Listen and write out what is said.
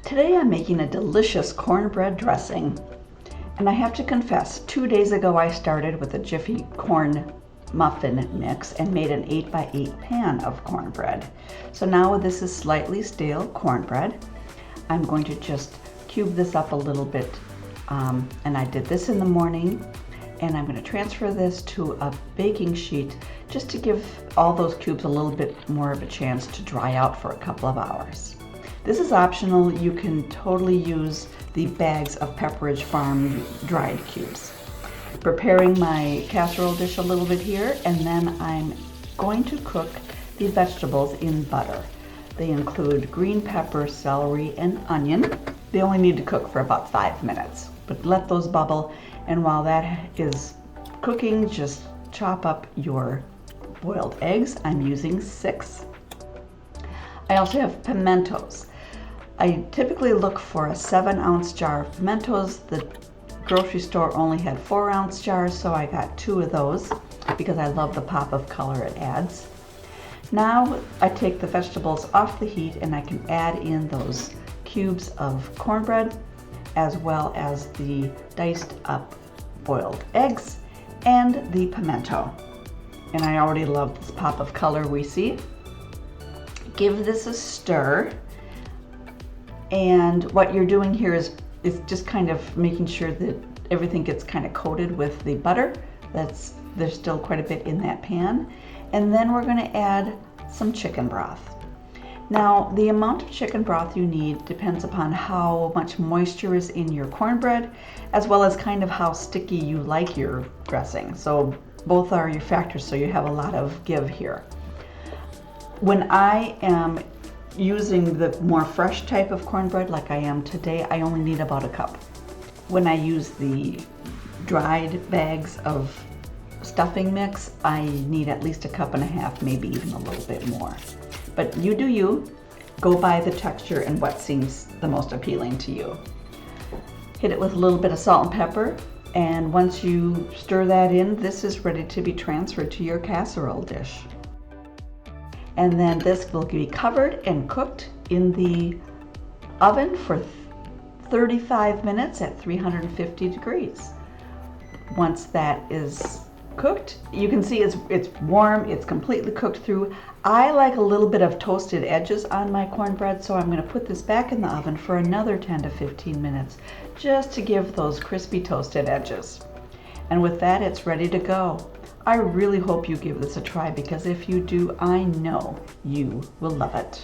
Today I'm making a delicious cornbread dressing. And I have to confess, 2 days ago I started with a Jiffy corn muffin mix and made an 8x8 pan of cornbread. So now this is slightly stale cornbread. I'm going to just cube this up a little bit. And I did this in the morning. And I'm going to transfer this to a baking sheet just to give all those cubes a little bit more of a chance to dry out for a couple of hours. This is optional. You can totally use the bags of Pepperidge Farm dried cubes. Preparing my casserole dish a little bit here, and then I'm going to cook the vegetables in butter. They include green pepper, celery, and onion. They only need to cook for about 5 minutes, but let those bubble. And while that is cooking, just chop up your boiled eggs. I'm using 6. I also have pimentos. I typically look for a 7-ounce jar of pimentos. The grocery store only had 4-ounce jars, so I got 2 of those because I love the pop of color it adds. Now I take the vegetables off the heat and I can add in those cubes of cornbread as well as the diced up boiled eggs and the pimento. And I already love this pop of color we see. Give this a stir. And what you're doing here is just kind of making sure that everything gets kind of coated with the butter. There's still quite a bit in that pan. And then we're going to add some chicken broth. Now, the amount of chicken broth you need depends upon how much moisture is in your cornbread, as well as kind of how sticky you like your dressing. So both are your factors, so you have a lot of give here. When I am using the more fresh type of cornbread like I am today, I only need about a cup. When I use the dried bags of stuffing mix, I need at least a cup and a half, maybe even a little bit more. But you do you. Go by the texture and what seems the most appealing to you. Hit it with a little bit of salt and pepper, and once you stir that in, this is ready to be transferred to your casserole dish. And then this will be covered and cooked in the oven for 35 minutes at 350 degrees. Once that is cooked, you can see it's warm, it's completely cooked through. I like a little bit of toasted edges on my cornbread, so I'm going to put this back in the oven for another 10 to 15 minutes just to give those crispy toasted edges. And with that, it's ready to go. I really hope you give this a try, because if you do, I know you will love it.